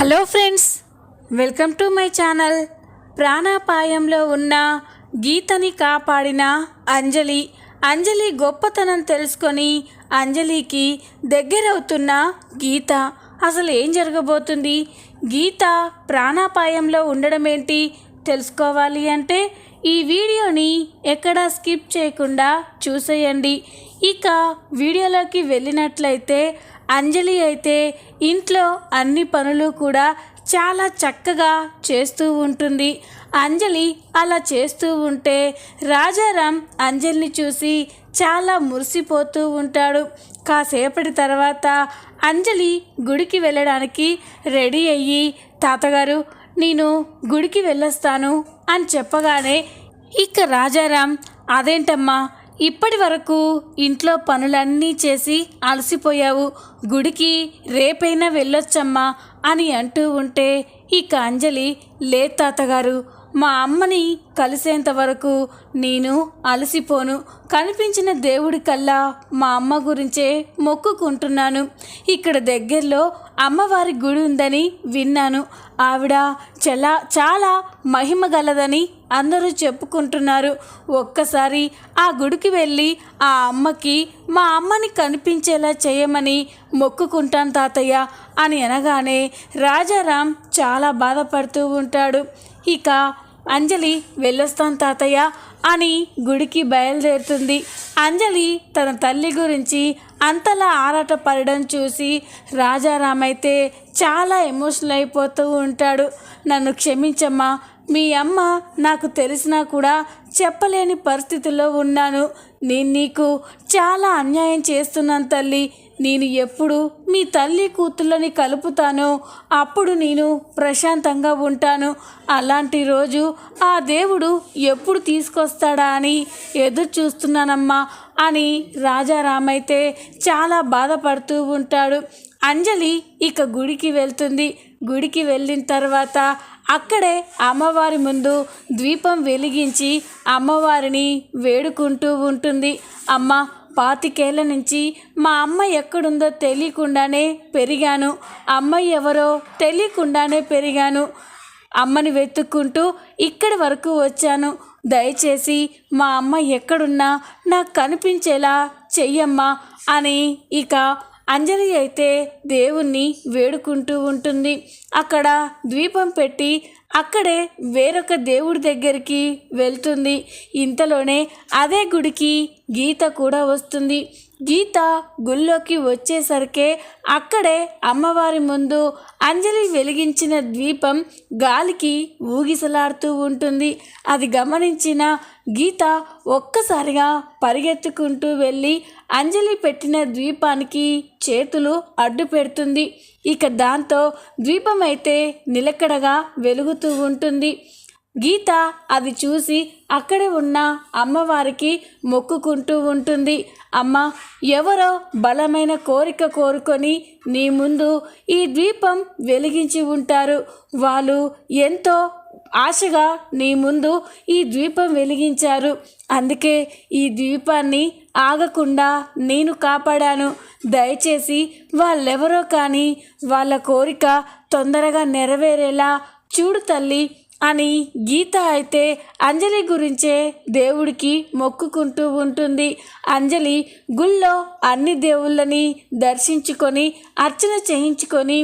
Hello friends, welcome to my channel. ప్రాణాపాయంలో ఉన్న గీతని కాపాడిన అంజలి గొప్పతనం తెలుసుకొని అంజలికి దగ్గరవుతున్న గీత. అసలు ఏం జరగబోతుంది? గీత ప్రాణాపాయంలో ఉండడం ఏంటి తెలుసుకోవాలి అంటే ఈ వీడియోని ఎక్కడా స్కిప్ చేయకుండా చూసేయండి. ఇక వీడియోలోకి వెళ్ళినట్లయితే అంజలి అయితే ఇంట్లో అన్ని పనులు కూడా చాలా చక్కగా చేస్తూ ఉంటుంది. అంజలి అలా చేస్తూ ఉంటే రాజారాం అంజలిని చూసి చాలా మురిసిపోతూ ఉంటాడు. కాసేపటి తర్వాత అంజలి గుడికి వెళ్ళడానికి రెడీ అయ్యి, తాతగారు నేను గుడికి వెళ్ళొస్తాను అని చెప్పగానే ఇక రాజారాం, అదేంటమ్మా ఇప్పటి వరకు ఇంట్లో పనులన్నీ చేసి అలసిపోయావు, గుడికి రేపైనా వెళ్ళొచ్చమ్మా అని అంటూ ఉంటే ఇక అంజలి, లే తాతగారు, మా అమ్మని కలిసేంత వరకు నేను అలసిపోను. కనిపించిన దేవుడి కల్లా మా అమ్మ గురించే మొక్కుకుంటున్నాను. ఇక్కడ దగ్గరలో అమ్మవారి గుడి ఉందని విన్నాను. ఆవిడ చాలా మహిమ గలదని అందరూ చెప్పుకుంటున్నారు. ఒక్కసారి ఆ గుడికి వెళ్ళి ఆ అమ్మకి మా అమ్మని కనిపించేలా చేయమని మొక్కుకుంటాను తాతయ్య అని అనగానే రాజారాం చాలా బాధపడుతూ ఉంటాడు. ఇక అంజలి వెళ్ళొస్తాను తాతయ్య అని గుడికి బయలుదేరుతుంది. అంజలి తన తల్లి గురించి అంతలా ఆరాటపడడం చూసి రాజారాం అయితే చాలా ఎమోషనల్ అయిపోతూ ఉంటాడు. నన్ను క్షమించమ్మా, మీ అమ్మ నాకు తెలిసినా కూడా చెప్పలేని పరిస్థితుల్లో ఉన్నాను. నేను నీకు చాలా అన్యాయం చేస్తున్నాను తల్లి. నేను ఎప్పుడు మీ తల్లి కూతుళ్ళని కలుపుతానో అప్పుడు నేను ప్రశాంతంగా ఉంటాను. అలాంటి రోజు ఆ దేవుడు ఎప్పుడు తీసుకొస్తాడా అని ఎదురు చూస్తున్నానమ్మా అని రాజారాం అయితే చాలా బాధపడుతూ ఉంటాడు. అంజలి ఇక గుడికి వెళ్తుంది. గుడికి వెళ్ళిన తర్వాత అక్కడే అమ్మవారి ముందు దీపం వెలిగించి అమ్మవారిని వేడుకుంటూ ఉంటుంది. అమ్మ, 25 ఏళ్ల నుంచి మా అమ్మ ఎక్కడుందో తెలియకుండానే పెరిగాను. అమ్మ ఎవరో తెలియకుండానే పెరిగాను. అమ్మని వెతుక్కుంటూ ఇక్కడి వరకు వచ్చాను. దయచేసి మా అమ్మ ఎక్కడున్నా నాకు కనిపించేలా చెయ్యమ్మా అని ఇక అంజలి అయితే దేవుణ్ణి వేడుకుంటూ ఉంటుంది. అక్కడ దీపం పెట్టి అక్కడే వేరొక దేవుడి దగ్గరికి వెళ్తుంది. ఇంతలోనే అదే గుడికి గీత కూడా వస్తుంది. గీత గుళ్ళోకి వచ్చేసరికే అక్కడే అమ్మవారి ముందు అంజలి వెలిగించిన దీపం గాలికి ఊగిసలాడుతూ ఉంటుంది. అది గమనించిన గీత ఒక్కసారిగా పరిగెత్తుకుంటూ వెళ్ళి అంజలి పెట్టిన దీపానికి చేతులు అడ్డు పెడుతుంది. ఇక దాంతో దీపం అయితే నిలకడగా వెలుగుతూ ఉంటుంది. గీత అది చూసి అక్కడే ఉన్న అమ్మవారికి మొక్కుకుంటూ ఉంటుంది. అమ్మ, ఎవరో బలమైన కోరిక కోరుకొని నీ ముందు ఈ దీపం వెలిగించి ఉంటారు. వాళ్ళు ఎంతో ఆశగా నీ ముందు ఈ దీపం వెలిగించారు. అందుకే ఈ దీపాన్ని ఆగకుండా నేను కాపాడాను. దయచేసి వాళ్ళెవరో కానీ వాళ్ళ కోరిక తొందరగా నెరవేరేలా చూడు తల్లి అని గీత అయితే అంజలి గురించే దేవుడికి మొక్కుకుంటూ ఉంటుంది. అంజలి గుళ్ళో అన్ని దేవుళ్ళని దర్శించుకొని అర్చన చేయించుకొని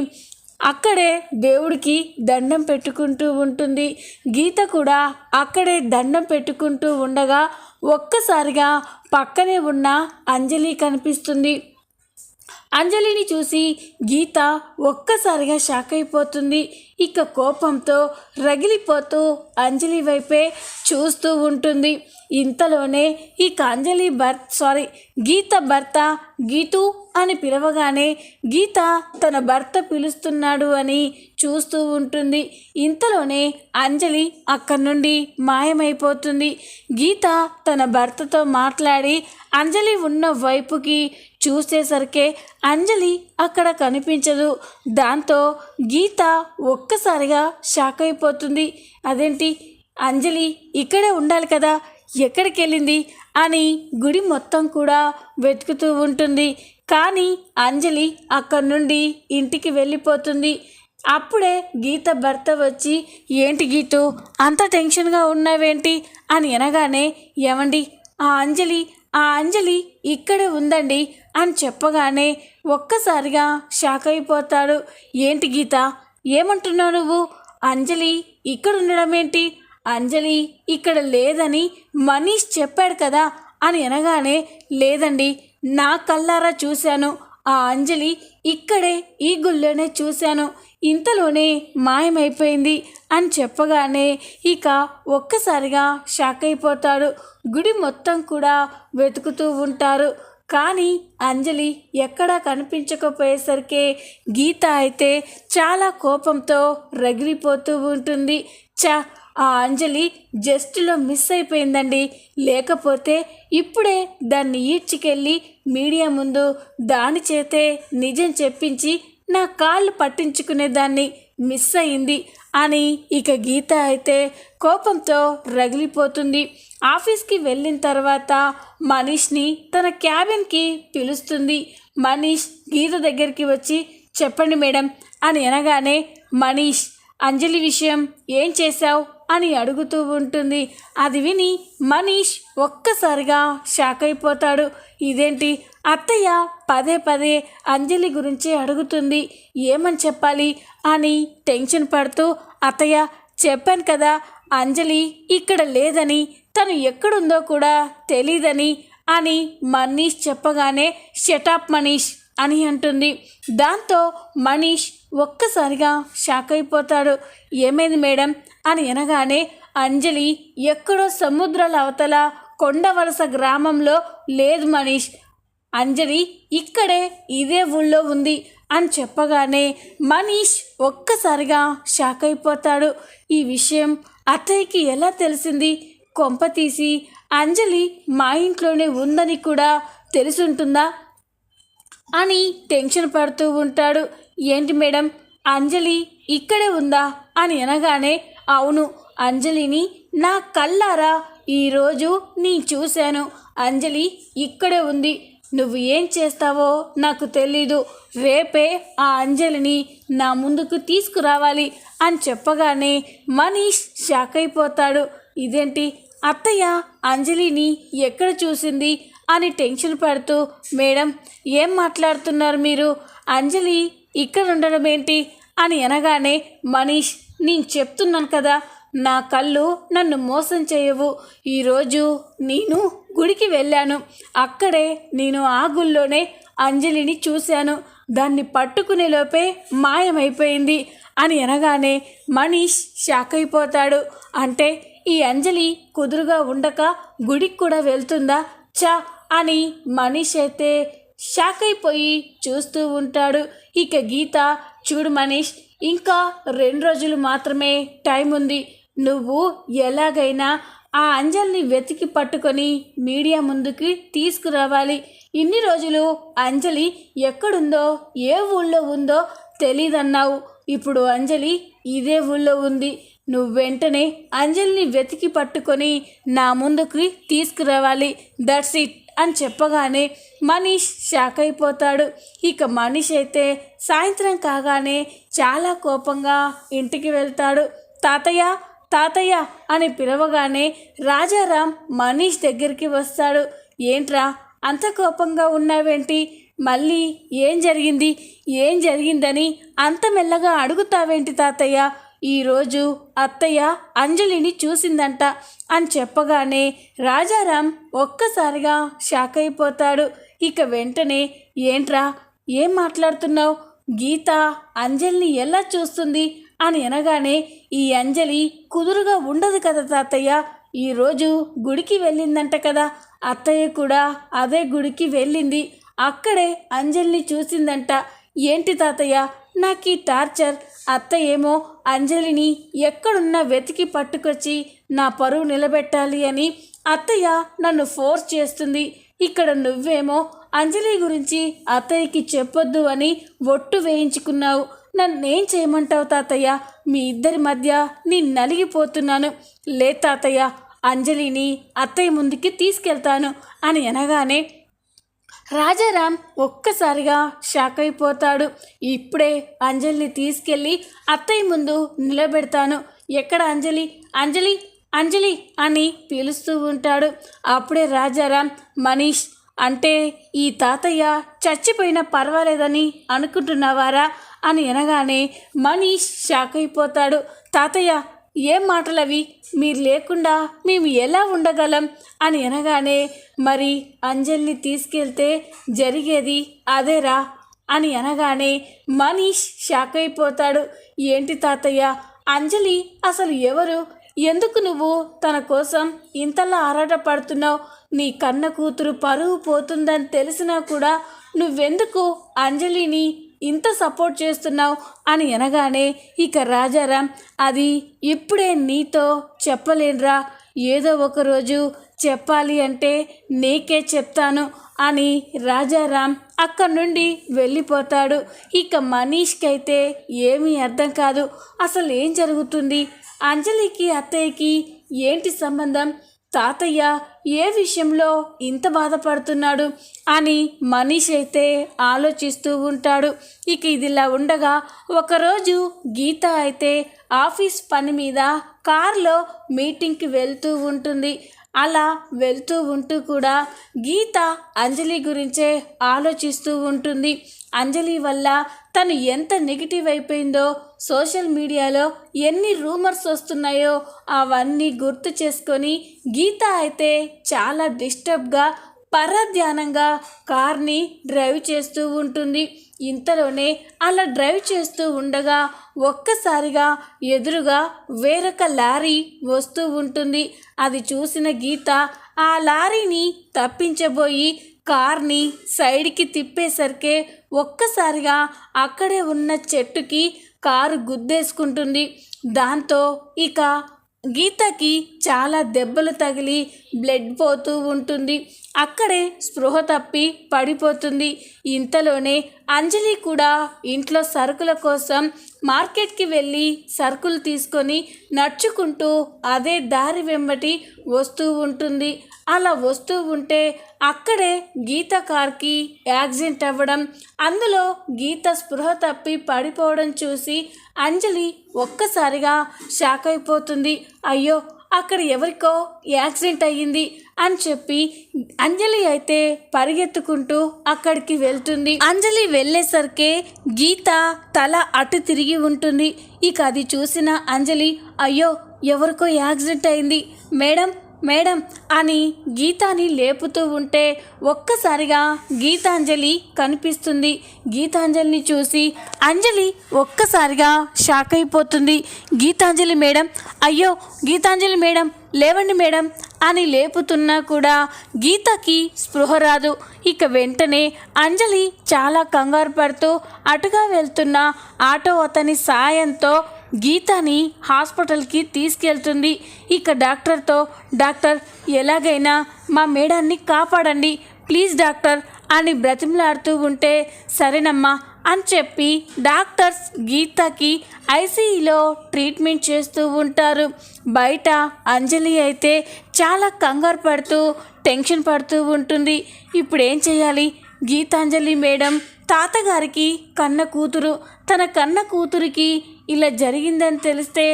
అక్కడే దేవుడికి దండం పెట్టుకుంటూ ఉంటుంది. గీత కూడా అక్కడే దండం పెట్టుకుంటూ ఉండగా ఒక్కసారిగా పక్కనే ఉన్న అంజలి కనిపిస్తుంది. అంజలిని చూసి గీత ఒక్కసారిగా షాక్ అయిపోతుంది. ఇక కోపంతో రగిలిపోతూ అంజలి వైపే చూస్తూ ఉంటుంది. ఇంతలోనే ఇక గీత భర్త గీతు అని పిలవగానే గీత తన భర్త పిలుస్తున్నాడు అని చూస్తూ ఉంటుంది. ఇంతలోనే అంజలి అక్కడి నుండి మాయమైపోతుంది. గీత తన భర్తతో మాట్లాడి అంజలి ఉన్న వైపుకి చూసేసరికే అంజలి అక్కడ కనిపించదు. దాంతో గీత ఒక్కసారిగా షాక్ అయిపోతుంది. అదేంటి, అంజలి ఇక్కడే ఉండాలి కదా, ఎక్కడికి వెళ్ళింది అని గుడి మొత్తం కూడా వెతుకుతూ ఉంటుంది. కానీ అంజలి అక్కడి నుండి ఇంటికి వెళ్ళిపోతుంది. అప్పుడే గీత భర్త వచ్చి, ఏంటి గీతు అంత టెన్షన్గా ఉన్నావేంటి అని అనగానే, ఏమండి ఆ అంజలి ఇక్కడే ఉందండి అని చెప్పగానే ఒక్కసారిగా షాక్ అయిపోతాడు. ఏంటి గీత ఏమంటున్నావు నువ్వు? అంజలి ఇక్కడ ఉండడం ఏంటి? అంజలి ఇక్కడ లేదని మనీష్ చెప్పాడు కదా అని అనగానే, లేదండి నా కళ్ళారా చూశాను, ఆ అంజలి ఇక్కడే ఈ గుళ్ళోనే చూశాను, ఇంతలోనే మాయమైపోయింది అని చెప్పగానే ఇక ఒక్కసారిగా షాక్ అయిపోతాడు. గుడి మొత్తం కూడా వెతుకుతూ ఉంటారు. కానీ అంజలి ఎక్కడా కనిపించకపోయేసరికి గీత అయితే చాలా కోపంతో రగిలిపోతూ ఉంటుంది. ఆ అంజలి జస్ట్లో మిస్ అయిపోయిందండి, లేకపోతే ఇప్పుడే దాన్ని ఈడ్చికెళ్ళి మీడియా ముందు దాని చేతే నిజం చెప్పించి నా కాళ్ళు పట్టించుకునేదాన్ని, మిస్ అయింది అని ఇక గీత అయితే కోపంతో రగిలిపోతుంది. ఆఫీస్కి వెళ్ళిన తర్వాత మనీష్ని తన క్యాబిన్కి పిలుస్తుంది. మనీష్ గీత దగ్గరికి వచ్చి, చెప్పండి మేడం అని అనగానే, మనీష్ అంజలి విషయం ఏం చేశావు అని అడుగుతూ ఉంటుంది. అది విని మనీష్ ఒక్కసారిగా షాక్ అయిపోతాడు. ఇదేంటి అత్తయ్య పదే పదే అంజలి గురించి అడుగుతుంది, ఏమని చెప్పాలి అని టెన్షన్ పడుతూ, అత్తయ్య చెప్పాను కదా అంజలి ఇక్కడ లేదని, తను ఎక్కడుందో కూడా తెలీదని అని మనీష్ చెప్పగానే, షటప్ మనీష్ అని అంటుంది. దాంతో మనీష్ ఒక్కసారిగా షాక్ అయిపోతాడు. ఏమైంది మేడం అని అనగానే, అంజలి ఎక్కడో సముద్రాల అవతల కొండవలస గ్రామంలో లేదు మనీష్, అంజలి ఇక్కడే ఇదే ఊళ్ళో ఉంది అని చెప్పగానే మనీష్ ఒక్కసారిగా షాక్ అయిపోతాడు. ఈ విషయం అత్తయ్యకి ఎలా తెలిసింది? కొంపతీసి అంజలి మా ఇంట్లోనే ఉందని కూడా తెలుసుంటుందా అని టెన్షన్ పడుతూ ఉంటాడు. ఏంటి మేడం అంజలి ఇక్కడే ఉందా అని అనగానే, అవును అంజలిని నా కళ్ళారా ఈరోజు చూశాను, అంజలి ఇక్కడే ఉంది, నువ్వు ఏం చేస్తావో నాకు తెలీదు, రేపే ఆ అంజలిని నా ముందుకు తీసుకురావాలి అని చెప్పగానే మనీష్ షాక్ అయిపోతాడు. ఇదేంటి అత్తయ్య అంజలిని ఎక్కడ చూసింది అని టెన్షన్ పడుతూ, మేడం ఏం మాట్లాడుతున్నారు మీరు, అంజలి ఇక్కడ ఉండడం ఏంటి అని అనగానే, మనీష్ నేను చెప్తున్నాను కదా నా కళ్ళు నన్ను మోసం చేయవు, ఈరోజు నేను గుడికి వెళ్ళాను, అక్కడే నేను ఆ గుళ్ళోనే అంజలిని చూశాను, దాన్ని పట్టుకునే లోపే మాయమైపోయింది అని అనగానే మనీష్ షాక్ అయిపోతాడు. అంటే ఈ అంజలి కుదురుగా ఉండక గుడికి కూడా వెళ్తుందా అని మనీష్ అయితే షాక్ అయిపోయి చూస్తూ ఉంటాడు. ఇక గీత, చూడు మనీష్ ఇంకా 2 రోజులు మాత్రమే టైం ఉంది, నువ్వు ఎలాగైనా ఆ అంజలిని వెతికి పట్టుకొని మీడియా ముందుకి తీసుకురావాలి, ఇన్ని రోజులు అంజలి ఎక్కడుందో ఏ ఊళ్ళో ఉందో తెలీదన్నావు, ఇప్పుడు అంజలి ఇదే ఊళ్ళో ఉంది, నువ్వు వెంటనే అంజలిని వెతికి పట్టుకొని నా ముందుకి తీసుకురావాలి, దట్స్ ఇట్ అని చెప్పగానే మనీష్ షాక్ అయిపోతాడు. ఇక మనీష్ అయితే సాయంత్రం కాగానే చాలా కోపంగా ఇంటికి వెళ్తాడు. తాతయ్య తాతయ్య అని పిలవగానే రాజారాం మనీష్ దగ్గరికి వస్తాడు. ఏంట్రా అంత కోపంగా ఉన్నావేంటి, మళ్ళీ ఏం జరిగిందని అంత మెల్లగా అడుగుతావేంటి తాతయ్య, ఈరోజు అత్తయ్య అంజలిని చూసిందంట అని చెప్పగానే రాజారాం ఒక్కసారిగా షాక్ అయిపోతాడు. ఇక వెంటనే, ఏంట్రా ఏం మాట్లాడుతున్నావు, గీత అంజలిని ఎలా చూస్తుంది అని అనగానే, ఈ అంజలి కుదురుగా ఉండదు కదా తాతయ్య, ఈరోజు గుడికి వెళ్ళిందంట కదా, అత్తయ్య కూడా అదే గుడికి వెళ్ళింది, అక్కడే అంజలిని చూసిందంట, ఏంటి తాతయ్య నాకు ఈ టార్చర్, అత్తయ్య ఏమో అంజలిని ఎక్కడున్నా వెతికి పట్టుకొచ్చి నా పరువు నిలబెట్టాలి అని అత్తయ్య నన్ను ఫోర్స్ చేస్తుంది, ఇక్కడ నువ్వేమో అంజలి గురించి అత్తయ్యకి చెప్పొద్దు అని ఒట్టు వేయించుకున్నావు, నన్నేం చేయమంటావు తాతయ్య, మీ ఇద్దరి మధ్య నేను నలిగిపోతున్నాను, లే తాతయ్య అంజలిని అత్తయ్య ముందుకి తీసుకెళ్తాను అని అనగానే రాజారాం ఒక్కసారిగా షాక్ అయిపోతాడు. ఇప్పుడే అంజలిని తీసుకెళ్ళి అత్తయ్య ముందు నిలబెడతాను. ఎక్కడ అంజలి, అంజలి, అంజలి అని పిలుస్తూ ఉంటాడు. అప్పుడే రాజారాం, మనీష్ అంటే ఈ తాతయ్య చచ్చిపోయినా పర్వాలేదని అనుకుంటున్నావారా అని అనగానే మనీష్ షాక్ అయిపోతాడు. తాతయ్య, ఏం మాటలవి, మీరు లేకుండా మేము ఎలా ఉండగలం అని అనగానే, మరి అంజలిని తీసుకెళ్తే జరిగేది అదేరా అని అనగానే మనీష్ షాక్ అయిపోతాడు. ఏంటి తాతయ్య, అంజలి అసలు ఎవరు, ఎందుకు నువ్వు తన కోసం ఇంతలా ఆరాటపడుతున్నావు? నీ కన్న కూతురు పరువు పోతుందని తెలిసినా కూడా నువ్వెందుకు అంజలిని ఇంత సపోర్ట్ చేస్తున్నావు అని అనగానే ఇక రాజారాం, అది ఇప్పుడే నీతో చెప్పలేనురా, ఏదో ఒకరోజు చెప్పాలి అంటే నీకే చెప్తాను అని రాజారాం అక్కడి నుండి వెళ్ళిపోతాడు. ఇక మనీష్కి అయితే ఏమీ అర్థం కాదు. అసలు ఏం జరుగుతుంది, అంజలికి అత్తయ్యకి ఏంటి సంబంధం, తాతయ్య ఏ విషయంలో ఇంత బాధపడుతున్నాడు అని మనీష్ అయితే ఆలోచిస్తూ ఉంటాడు. ఇక ఇదిలా ఉండగా ఒకరోజు గీత అయితే ఆఫీస్ పని మీద కార్లో మీటింగ్కి వెళ్తూ ఉంటుంది. అలా వెళ్తూ ఉంటూ కూడా గీత అంజలి గురించే ఆలోచిస్తూ ఉంటుంది. అంజలి వల్ల తను ఎంత నెగిటివ్ అయిపోయిందో, సోషల్ మీడియాలో ఎన్ని రూమర్స్ వస్తున్నాయో అవన్నీ గుర్తు చేసుకొని గీత అయితే చాలా డిస్టర్బ్గా పరధ్యానంగా కార్ని డ్రైవ్ చేస్తూ ఉంటుంది. ఇంతలోనే అలా డ్రైవ్ చేస్తూ ఉండగా ఒక్కసారిగా ఎదురుగా వేరొక లారీ వస్తూ ఉంటుంది. అది చూసిన గీత ఆ లారీని తప్పించబోయి కార్ని సైడ్కి తిప్పేసరికే ఒక్కసారిగా అక్కడే ఉన్న చెట్టుకి కారు గుద్దేసుకుంటుంది. దాంతో ఇక గీతకి చాలా దెబ్బలు తగిలి బ్లడ్ పోతూ ఉంటుంది. అక్కడే స్పృహ తప్పి పడిపోతుంది. ఇంతలోనే అంజలి కూడా ఇంట్లో సరుకుల కోసం మార్కెట్కి వెళ్ళి సరుకులు తీసుకొని నడుచుకుంటూ అదే దారి వెంబటి వస్తూ ఉంటుంది. అలా వస్తూ ఉంటే అక్కడే గీత కార్కి యాక్సిడెంట్ అవ్వడం, అందులో గీత స్పృహ తప్పి పడిపోవడం చూసి అంజలి ఒక్కసారిగా షాక్ అయిపోతుంది. అయ్యో, అక్కడ ఎవరికో యాక్సిడెంట్ అయ్యింది అని చెప్పి అంజలి అయితే పరిగెత్తుకుంటూ అక్కడికి వెళ్తుంది. అంజలి వెళ్ళేసరికి గీత తల అటు తిరిగి ఉంటుంది. ఇక అది చూసిన అంజలి, అయ్యో ఎవరికో యాక్సిడెంట్ అయింది మేడం మేడం అని గీతాని లేపుతూ ఉంటే ఒక్కసారిగా గీతాంజలి కనిపిస్తుంది. గీతాంజలిని చూసి అంజలి ఒక్కసారిగా షాక్ అయిపోతుంది. గీతాంజలి మేడం, అయ్యో గీతాంజలి మేడం, లేవండి మేడం అని లేపుతున్నా కూడా గీతకి స్పృహ రాదు. ఇక వెంటనే అంజలి చాలా కంగారు పడుతూ అటుగా వెళ్తున్న ఆటో అతని సాయంతో గీతని హాస్పిటల్కి తీసుకెళ్తుంది. ఇక డాక్టర్తో, డాక్టర్ ఎలాగైనా మా మేడాన్ని కాపాడండి ప్లీజ్ డాక్టర్ అని బ్రతిమలాడుతూ ఉంటే, సరేనమ్మా అని చెప్పి డాక్టర్స్ గీతకి ఐసీయూలో ట్రీట్మెంట్ చేస్తూ ఉంటారు. బయట అంజలి అయితే చాలా కంగారు పడుతూ టెన్షన్ పడుతూ ఉంటుంది. ఇప్పుడు ఏం చేయాలి? గీతాంజలి మేడం తాతగారికి కన్న కూతురు, తన కన్న కూతురికి ఇలా జరిగిందని తెలిస్తే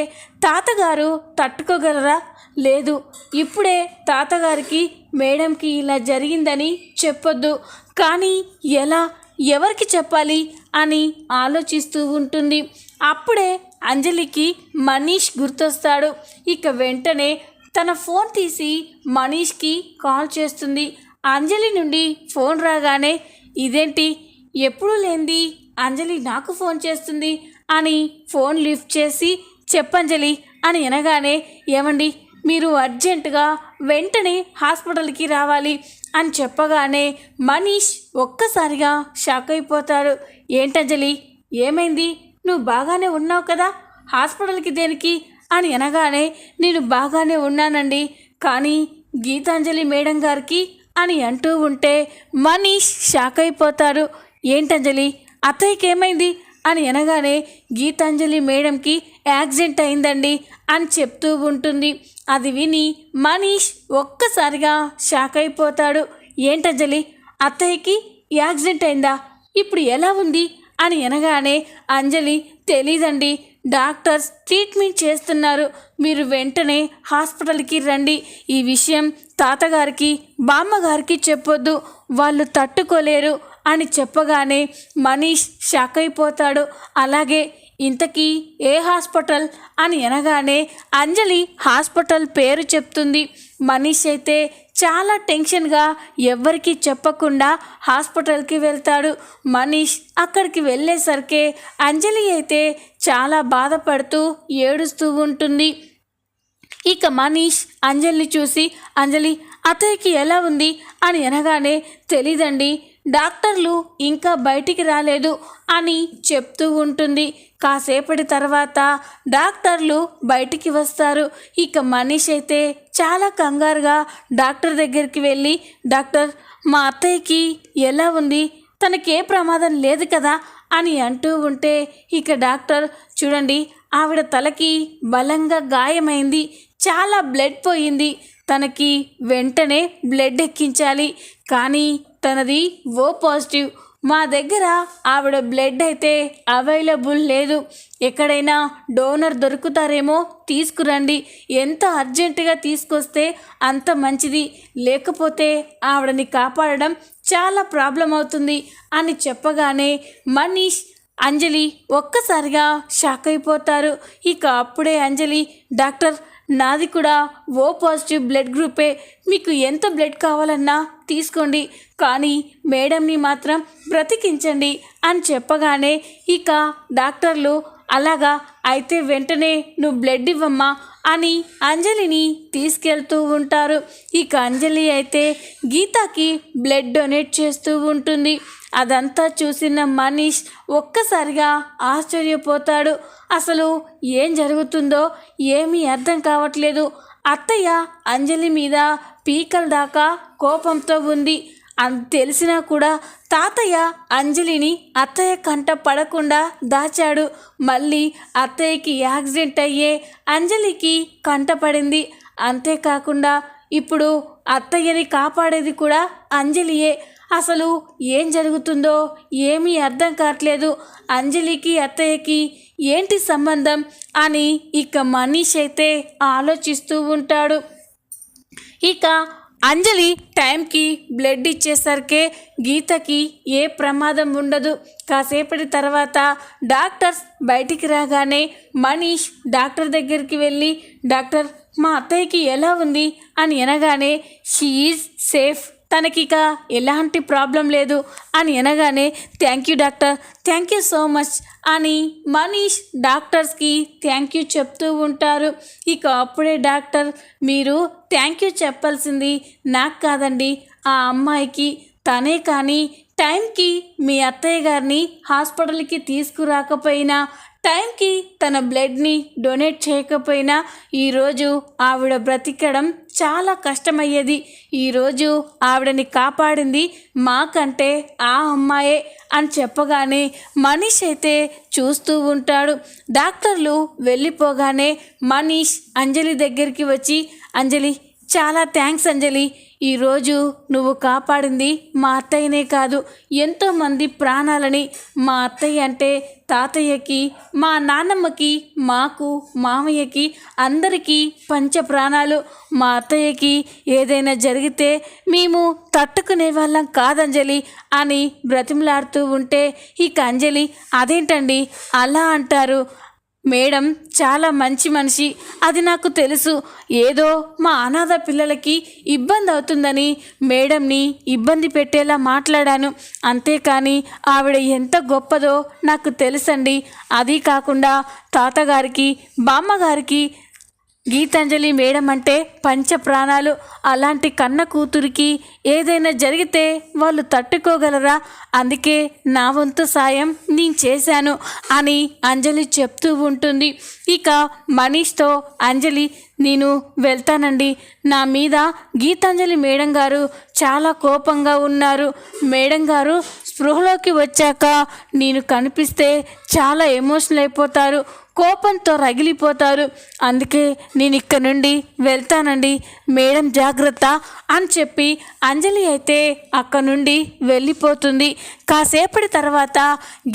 తాతగారు తట్టుకోగలరా? లేదు, ఇప్పుడే తాతగారికి మేడంకి ఇలా జరిగిందని చెప్పొద్దు. కానీ ఎలా, ఎవరికి చెప్పాలి అని ఆలోచిస్తూ ఉంటుంది. అప్పుడే అంజలికి మనీష్ గుర్తొస్తాడు. ఇక వెంటనే తన ఫోన్ తీసి మనీష్కి కాల్ చేస్తుంది. అంజలి నుండి ఫోన్ రాగానే, ఇదేంటి ఎప్పుడూ లేనిది అంజలి నాకు ఫోన్ చేస్తుంది అని ఫోన్ లిఫ్ట్ చేసి, చెప్పంజలి అని అనగానే, ఏమండి మీరు అర్జెంటుగా వెంటనే హాస్పిటల్కి రావాలి అని చెప్పగానే మనీష్ ఒక్కసారిగా షాక్ అయిపోతాడు. ఏంటంజలి ఏమైంది? నువ్వు బాగానే ఉన్నావు కదా, హాస్పిటల్కి దేనికి అని అనగానే, నేను బాగానే ఉన్నానండి, కానీ గీతాంజలి మేడం గారికి అని అంటూ ఉంటే మనీష్ షాక్ అయిపోతాడు. ఏంటంజలి, అత్తయ్యకి ఏమైంది అని అనగానే, గీతాంజలి మేడంకి యాక్సిడెంట్ అయిందండి అని చెప్తూ ఉంటుంది. అది విని మనీష్ ఒక్కసారిగా షాక్ అయిపోతాడు. ఏంటంజలి, అత్తయ్యకి యాక్సిడెంట్ అయిందా? ఇప్పుడు ఎలా ఉంది అని అనగానే అంజలి తెలీదండి, డాక్టర్స్ ట్రీట్మెంట్ చేస్తున్నారు, మీరు వెంటనే హాస్పిటల్కి రండి, ఈ విషయం తాతగారికి బామ్మగారికి చెప్పొద్దు, వాళ్ళు తట్టుకోలేరు అని చెప్పగానే మనీష్ షాక్ అయిపోతాడు. అలాగే ఇంతకీ ఏ హాస్పిటల్ అని అనగానే అంజలి హాస్పిటల్ పేరు చెప్తుంది. మనీష్ అయితే చాలా టెన్షన్గా ఎవ్వరికీ చెప్పకుండా హాస్పిటల్కి వెళ్తాడు. మనీష్ అక్కడికి వెళ్ళేసరికి అంజలి అయితే చాలా బాధపడుతూ ఏడుస్తూ ఉంటుంది. ఇక మనీష్ అంజలిని చూసి, అంజలి అతయ్యకి ఎలా ఉంది అని అనగానే తెలీదండి, డాక్టర్లు ఇంకా బయటికి రాలేదు అని చెప్తూ ఉంటుంది. కాసేపటి తర్వాత డాక్టర్లు బయటికి వస్తారు. ఇక మనీష్ అయితే చాలా కంగారుగా డాక్టర్ దగ్గరికి వెళ్ళి, డాక్టర్ మా అత్తయ్యకి ఎలా ఉంది, తనకే ప్రమాదం లేదు కదా అని అంటూ ఉంటే ఇక డాక్టర్ చూడండి, ఆవిడ తలకి బలంగా గాయమైంది, చాలా బ్లడ్ పోయింది, తనకి వెంటనే బ్లడ్ ఎక్కించాలి, కానీ తనది ఓ పాజిటివ్, మా దగ్గర ఆవిడ బ్లడ్ అయితే అవైలబుల్ లేదు, ఎక్కడైనా డోనర్ దొరుకుతారేమో తీసుకురండి, ఎంత అర్జెంటుగా తీసుకొస్తే అంత మంచిది, లేకపోతే ఆవిడని కాపాడడం చాలా ప్రాబ్లం అవుతుంది అని చెప్పగానే మనీష్ అంజలి ఒక్కసారిగా షాక్ అయిపోతారు. ఇక అప్పుడే అంజలి, డాక్టర్ నాది కూడా ఓ పాజిటివ్ బ్లడ్ గ్రూపే, మీకు ఎంత బ్లడ్ కావాలన్నా తీసుకోండి, కానీ మేడంని మాత్రం బ్రతికించండి అని చెప్పగానే ఇక డాక్టర్లు అలాగా అయితే వెంటనే నువ్వు బ్లడ్ ఇవ్వమ్మా అని అంజలిని తీసుకెళ్తూ ఉంటారు. ఇక అంజలి అయితే గీతాకి బ్లడ్ డొనేట్ చేస్తూ ఉంటుంది. అదంతా చూసిన మనీష్ ఒక్కసారిగా ఆశ్చర్యపోతాడు. అసలు ఏం జరుగుతుందో ఏమీ అర్థం కావట్లేదు. అత్తయ్య అంజలి మీద పీకల దాకా కోపంతో ఉంది అని తెలిసినా కూడా తాతయ్య అంజలిని అత్తయ్య కంట పడకుండా దాచాడు. మళ్ళీ అత్తయ్యకి యాక్సిడెంట్ అయ్యే అంజలికి కంట పడింది. అంతేకాకుండా ఇప్పుడు అత్తయ్యని కాపాడేది కూడా అంజలియే. అసలు ఏం జరుగుతుందో ఏమీ అర్థం కావట్లేదు. అంజలికి అత్తయ్యకి ఏంటి సంబంధం అని ఇక మనీష్ అయితే ఆలోచిస్తూ ఉంటాడు. ఇక అంజలి టైంకి బ్లడ్ ఇచ్చేసరికి గీతకి ఏ ప్రమాదం ఉండదు. కాసేపటి తర్వాత డాక్టర్స్ బయటికి రాగానే మనీష్ డాక్టర్ దగ్గరికి వెళ్ళి, డాక్టర్ మా అత్తయ్యకి ఎలా ఉంది అని అనగానే షీ ఈజ్ సేఫ్, తనకిక ఎలాంటి ప్రాబ్లం లేదు అని అనగానే thank you doctor, thank you so much అని మనీష్ డాక్టర్స్కి థ్యాంక్ యూ చెప్తూ ఉంటారు. ఇక అప్పుడే డాక్టర్, మీరు థ్యాంక్ యూ చెప్పాల్సింది నాకు కాదండి, ఆ అమ్మాయికి, తనే కానీ టైంకి మీ అత్తయ్య గారిని హాస్పిటల్కి తీసుకురాకపోయినా, టైంకి తన బ్లడ్ని డొనేట్ చేయకపోయినా ఈరోజు ఆవిడ బ్రతికడం చాలా కష్టమయ్యేది. ఈరోజు ఆవిడని కాపాడింది మాకంటే ఆ అమ్మాయే అని చెప్పగానే మనీష్ అయితే చూస్తూ ఉంటాడు. డాక్టర్లు వెళ్ళిపోగానే మనీష్ అంజలి దగ్గరికి వచ్చి, అంజలి చాలా థ్యాంక్స్ అంజలి, ఈరోజు నువ్వు కాపాడింది మా అత్తయ్యనే కాదు, ఎంతోమంది ప్రాణాలని. మా అత్తయ్య అంటే తాతయ్యకి, మా నాన్నమ్మకి, మాకు, మామయ్యకి, అందరికీ పంచ ప్రాణాలు. మా అత్తయ్యకి ఏదైనా జరిగితే మేము తట్టుకునే వాళ్ళం కాదంజలి అని బ్రతిమలాడుతూ ఉంటే ఇక అంజలి, అదేంటండి అలా అంటారు, మేడం చాలా మంచి మనిషి, అది నాకు తెలుసు, ఏదో మా అనాథ పిల్లలకి ఇబ్బంది అవుతుందని మేడంని ఇబ్బంది పెట్టేలా మాట్లాడాను, అంతేకాని ఆవిడ ఎంత గొప్పదో నాకు తెలుసండి. అది కాకుండా తాతగారికి, బామ్మగారికి గీతాంజలి మేడం అంటే పంచ ప్రాణాలు. అలాంటి కన్న కూతురికి ఏదైనా జరిగితే వాళ్ళు తట్టుకోగలరా? అందుకే నా వంతు సాయం నేను చేశాను అని అంజలి చెప్తూ ఉంటుంది. ఇక మనీష్తో అంజలి, నేను వెళ్తానండి, నా మీద గీతాంజలి మేడం గారు చాలా కోపంగా ఉన్నారు, మేడం గారు స్పృహలోకి వచ్చాక నేను కనిపిస్తే చాలా ఎమోషనల్ అయిపోతారు, కోపంతో రగిలిపోతారు. అందుకే నేను ఇక్కడ నుండి వెళ్తానండి, మేడం జాగ్రత్త అని చెప్పి అంజలి అయితే అక్కడ నుండి వెళ్ళిపోతుంది. కాసేపటి తర్వాత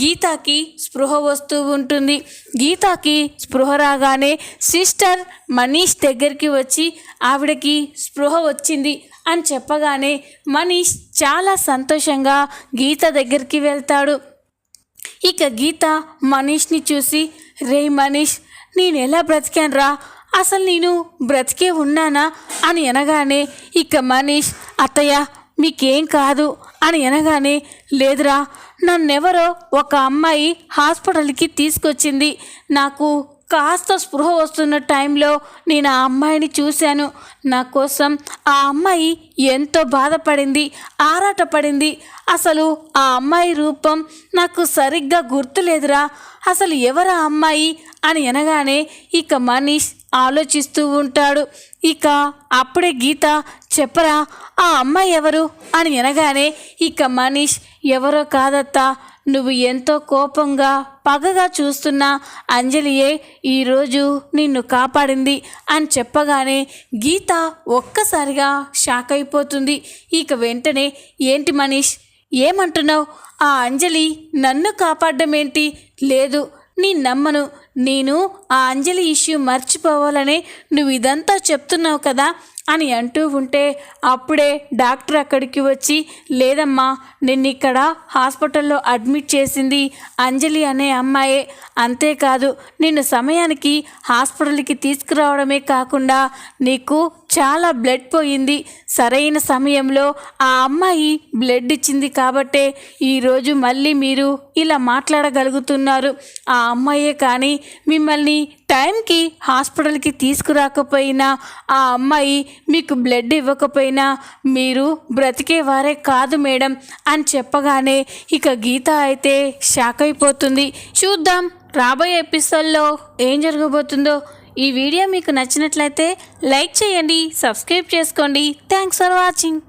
గీతాకి స్పృహ వస్తూ ఉంటుంది. గీతాకి స్పృహ రాగానే సిస్టర్ మనీష్ దగ్గరికి వచ్చి ఆవిడకి స్పృహ వచ్చింది అని చెప్పగానే మనీష్ చాలా సంతోషంగా గీత దగ్గరికి వెళ్తాడు. ఇక గీత మనీష్ని చూసి, రే మనీష్, నేను ఎలా బ్రతికానురా, అసలు నేను బ్రతికే ఉన్నానా అని అనగానే ఇక మనీష్, అత్తయ్య మీకేం కాదు అని అనగానే, లేదురా, నన్నెవరో ఒక అమ్మాయి హాస్పిటల్కి తీసుకొచ్చింది. నాకు కాస్త స్పృహ వస్తున్న టైంలో నేను ఆ అమ్మాయిని చూశాను. నా కోసం ఆ అమ్మాయి ఎంతో బాధపడింది, ఆరాటపడింది. అసలు ఆ అమ్మాయి రూపం నాకు సరిగ్గా గుర్తులేదురా, అసలు ఎవరా అమ్మాయి అని అనగానే ఇక మనీష్ ఆలోచిస్తూ ఉంటాడు. ఇక అప్పుడే గీత, చెప్పరా ఆ అమ్మాయి ఎవరు అని అనగానే ఇక మనీష్, ఎవరో కాదత్తా, నువ్వు ఎంతో కోపంగా పగగా చూస్తున్న అంజలియే ఈరోజు నిన్ను కాపాడింది అని చెప్పగానే గీత ఒక్కసారిగా షాక్ అయిపోతుంది. ఇక వెంటనే, ఏంటి మనీష్, ఏమంటున్నావు? ఆ అంజలి నన్ను కాపాడడం ఏంటి? లేదు, నేను నమ్మను. నేను ఆ అంజలి ఇష్యూ మర్చిపోవాలనే నువ్వు ఇదంతా చెప్తున్నావు కదా అని అంటూ ఉంటే అప్పుడే డాక్టర్ అక్కడికి వచ్చి, లేదమ్మా, నిన్ను ఇక్కడ హాస్పిటల్లో అడ్మిట్ చేసింది అంజలి అనే అమ్మాయే. అంతేకాదు, నిన్ను సమయానికి హాస్పిటల్కి తీసుకురావడమే కాకుండా నీకు చాలా బ్లడ్ పోయింది. సరైన సమయంలో ఆ అమ్మాయి బ్లడ్ ఇచ్చింది కాబట్టే ఈరోజు మళ్ళీ మీరు ఇలా మాట్లాడగలుగుతున్నారు. ఆ అమ్మాయే కానీ మిమ్మల్ని టైంకి హాస్పిటల్కి తీసుకురాకపోయినా, ఆ అమ్మాయి మీకు బ్లడ్ ఇవ్వకపోయినా మీరు బ్రతికేవారే కాదు మేడం అని చెప్పగానే ఇక గీత అయితే షాక్ అయిపోతుంది. చూద్దాం రాబోయే ఎపిసోడ్లో ఏం జరగబోతుందో. ఈ వీడియో మీకు నచ్చినట్లయితే లైక్ చేయండి, సబ్స్క్రైబ్ చేసుకోండి. Thanks for watching.